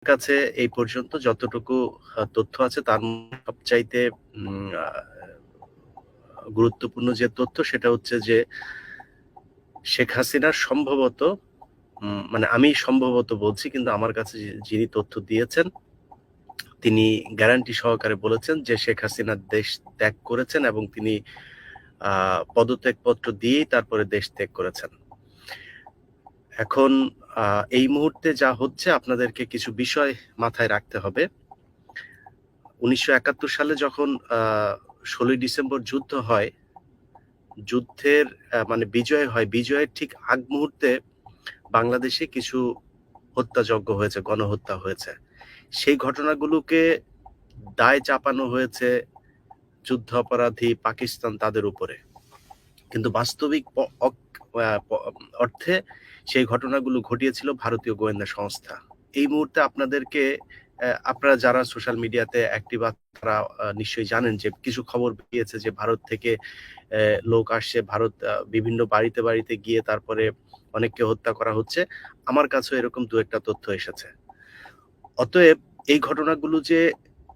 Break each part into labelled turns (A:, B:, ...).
A: কাছে এই পর্যন্ত যতটুকু তথ্য আছে তার মধ্যে সবচাইতে গুরুত্বপূর্ণ যে তথ্য সেটা হচ্ছে যে শেখ হাসিনার সম্ভবত মানে আমি সম্ভবত বলছি, কিন্তু আমার কাছে যিনি তথ্য দিয়েছেন তিনি গ্যারান্টি সহকারে বলেছেন যে শেখ হাসিনা দেশ ত্যাগ করেছেন এবং তিনি পদত্যাগপত্র দিয়েই তারপরে দেশ ত্যাগ করেছেন। এখন এই মুহূর্তে যা হচ্ছে আপনাদেরকে কিছু বিষয় মাথায় রাখতে হবে। 1971 সালে যখন 16ই ডিসেম্বর যুদ্ধ হয়, যুদ্ধের মানে বিজয় হয়, বিজয়ের ঠিক আগ মুহূর্তে বাংলাদেশে কিছু হত্যাযজ্ঞ হয়েছে, গণহত্যা হয়েছে। সেই ঘটনাগুলোকে দায় চাপানো হয়েছে যুদ্ধ অপরাধী পাকিস্তান তাদের উপরে, কিন্তু বাস্তবিক অর্থে সেই ঘটনাগুলো ঘটিয়েছিল ভারতীয় গোয়েন্দা সংস্থা। এই মুহূর্তে আপনাদেরকে আপনারা যারা সোশ্যাল মিডিয়াতে অ্যাক্টিভ তারা নিশ্চয়ই জানেন যে কিছু খবর বেরিয়েছে যে ভারত থেকে লোক আসছে, ভারত বিভিন্ন বাড়িতে বাড়িতে গিয়ে তারপরে অনেককে হত্যা করা হচ্ছে। আমার কাছেও এরকম দু একটা তথ্য এসেছে। অতএব এই ঘটনাগুলো যে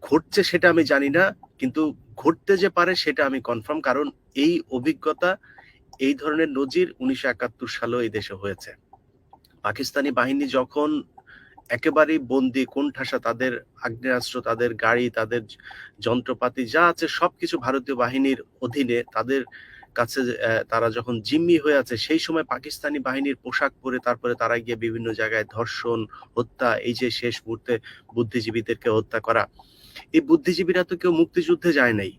A: ঘটছে সেটা আমি জানি না, কিন্তু ঘটতে যে পারে সেটা আমি কনফার্ম, কারণ এই অভিজ্ঞতা, এই ধরনের নজির 1971 সালেও এই দেশে হয়েছে। পাকিস্তানি বাহিনী যখন একেবারেই বন্দি, কোণঠাসা, তাদের আগ্নেয়াস্ত্র, তাদের গাড়ি, তাদের যন্ত্রপাতি যা আছে সবকিছু ভারতীয় বাহিনীর অধীনে, তাদের কাছে তারা যখন জিম্মি হয়ে আছে, সেই সময় পাকিস্তানি বাহিনীর পোশাক পরে তারপরে তারা গিয়ে বিভিন্ন জায়গায় ধর্ষণ, হত্যা, এই যে শেষ মুহূর্তে বুদ্ধিজীবীদেরকে হত্যা করা। এই বুদ্ধিজীবীরা তো কেউ মুক্তিযুদ্ধে যায় নাই।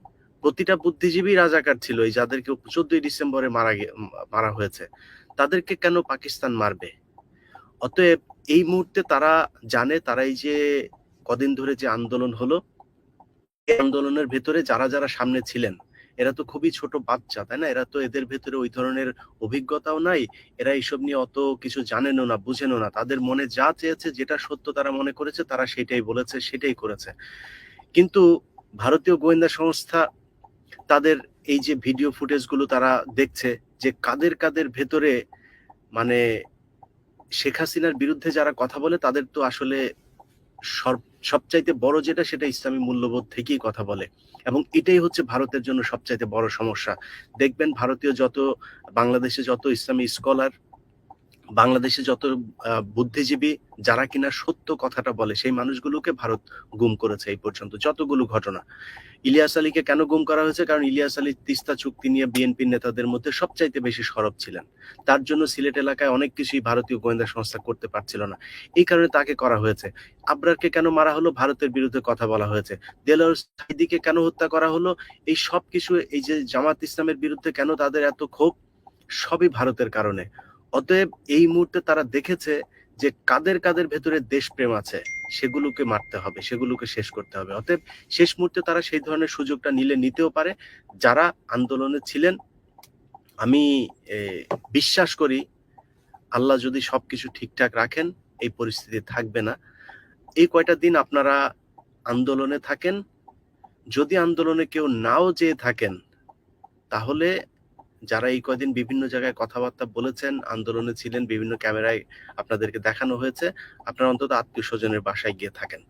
A: প্রতিটা বুদ্ধিজীবী রাজাকার ছিল, এই যাদেরকে 14ই ডিসেম্বরে মারা হয়েছে। তাদেরকে কেন পাকিস্তান মারবে? অতএব এই মুহূর্তে তারা জানে, তারা এই যে কদিন ধরে যে আন্দোলন হলো, এই আন্দোলনের ভেতরে যারা যারা সামনে ছিলেন এরা তো খুবই ছোট বাচ্চা, তাই না? এরা তো, এদের ভেতরে ওই ধরনের অভিজ্ঞতাও নাই, এরা এইসব নিয়ে অত কিছু জানেনও না, বুঝেনও না। তাদের মনে যা চেয়েছে, যেটা সত্য তারা মনে করেছে, তারা সেটাই বলেছে, সেটাই করেছে। কিন্তু ভারতীয় গোয়েন্দা সংস্থা তাদের এই যে ভিডিও ফুটেজ গুলো তারা দেখছে যে কাদের কাদের ভেতরে, মানে শেখ হাসিনার বিরুদ্ধে যারা কথা বলে তাদের তো আসলে সবচাইতে বড় যেটা, সেটা ইসলামী মূল্যবোধ থেকেই কথা বলে, এবং এটাই হচ্ছে ভারতের জন্য সবচাইতে বড় সমস্যা। দেখবেন ভারতীয় যত, বাংলাদেশে যত ইসলামী স্কলার, বাংলাদেশে যত বুদ্ধিজীবী যারা কিনা সত্য কথাটা বলে, সেই মানুষগুলোকে ভারত গুম করেছে এই পর্যন্ত। যতগুলো ঘটনা, ইলিয়াস আলীকে কেন গুম করা হয়েছে? কারণ ইলিয়াস আলী তিস্তা চুক্তি নিয়ে বিএনপির নেতাদের মধ্যে সবচাইতে বেশি সরব ছিলেন। তার জন্য সিলেট এলাকায় অনেক কিছুই ভারতীয় গোয়েন্দা সংস্থা করতে পারছিল না, এই কারণে তাকে করা হয়েছে। আবরারকে কেন মারা হলো? ভারতের বিরুদ্ধে কথা বলা হয়েছে। দেলোয়ার সাঈদীকে কেন হত্যা করা হলো? এই সব কিছু, এই যে জামাত ইসলামের বিরুদ্ধে কেন তাদের এত ক্ষোভ, সবই ভারতের কারণে। অতএব এই মুহূর্তে তারা দেখেছে যে কাদের কাদের ভেতরে দেশপ্রেম আছে, সেগুলোকে মারতে হবে, সেগুলোকে শেষ করতে হবে। অতএব শেষ মুহূর্তে তারা সেই ধরনের সুযোগটা নিতেও পারে। যারা আন্দোলনে ছিলেন, আমি বিশ্বাস করি আল্লাহ যদি সবকিছু ঠিকঠাক রাখেন, এই পরিস্থিতি থাকবে না। এই কয়টা দিন আপনারা আন্দোলনে থাকেন। যদি আন্দোলনে কেউ নাও যেয়ে থাকেন, তাহলে যারা এই কয়দিন বিভিন্ন জায়গায় কথাবার্তা বলেছেন, আন্দোলনে ছিলেন, বিভিন্ন ক্যামেরায় আপনাদেরকে দেখানো হয়েছে, আপনারা অন্তত আত্মীয়-স্বজনের বাসায় গিয়ে থাকেন।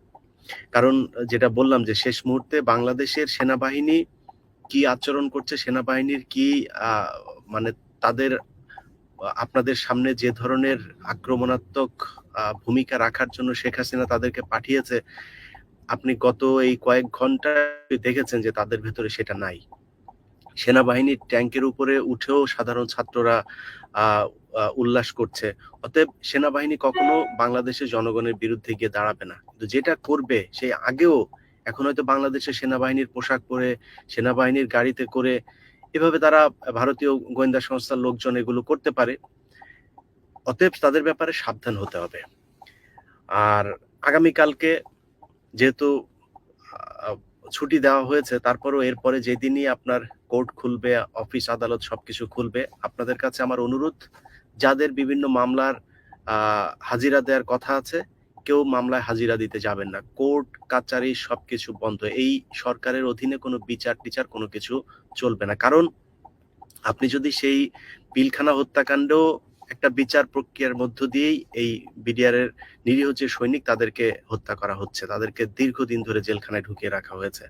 A: কারণ যেটা বললাম যে শেষ মুহূর্তে বাংলাদেশের সেনাবাহিনী কি আচরণ করছে, সেনাবাহিনীর কি মানে তাদের আপনাদের সামনে যে ধরনের আক্রমণাত্মক ভূমিকা রাখার জন্য শেখ হাসিনা তাদেরকে পাঠিয়েছে, আপনি গত এই কয়েক ঘন্টায় দেখেছেন যে তাদের ভেতরে সেটা নাই। সেনাবাহিনীর ট্যাঙ্কের উপরে উঠেও সাধারণ ছাত্ররা উল্লাস করছে। অতএব সেনাবাহিনী কখনো বাংলাদেশের জনগণের বিরুদ্ধে গিয়ে দাঁড়াবে না, কিন্তু যেটা করবে সেই আগেও, এখন হয়তো বাংলাদেশের সেনাবাহিনীর পোশাক পরে, সেনাবাহিনীর গাড়িতে করে, এভাবে তারা ভারতীয় গোয়েন্দা সংস্থার লোকজন এগুলো করতে পারে। অতএব তাদের ব্যাপারে সাবধান হতে হবে। আর আগামীকালকে যেহেতু ছুটি দেওয়া হয়েছে, তারপরেও এরপরে যেদিনই আপনার কোর্ট খুলবে, অফিস আদালত সবকিছু খুলবে, আপনাদের কাছে আমার অনুরোধ, যাদের বিভিন্ন মামলার হাজিরা দেওয়ার কথা আছে, কেউ মামলায় হাজিরা দিতে যাবেন না। কোর্ট কাচারি সবকিছু বন্ধ। এই সরকারের অধীনে কোনো বিচার কোনো কিছু চলবে না। কারণ আপনি যদি সেই পিলখানা হত্যাকাণ্ড একটা বিচার প্রক্রিয়ার মধ্য দিয়েই এই বিডিআর এর নিরীহ যে সৈনিক তাদেরকে হত্যা করা হচ্ছে, তাদেরকে দীর্ঘদিন ধরে জেলখানায় ঢুকিয়ে রাখা হয়েছে।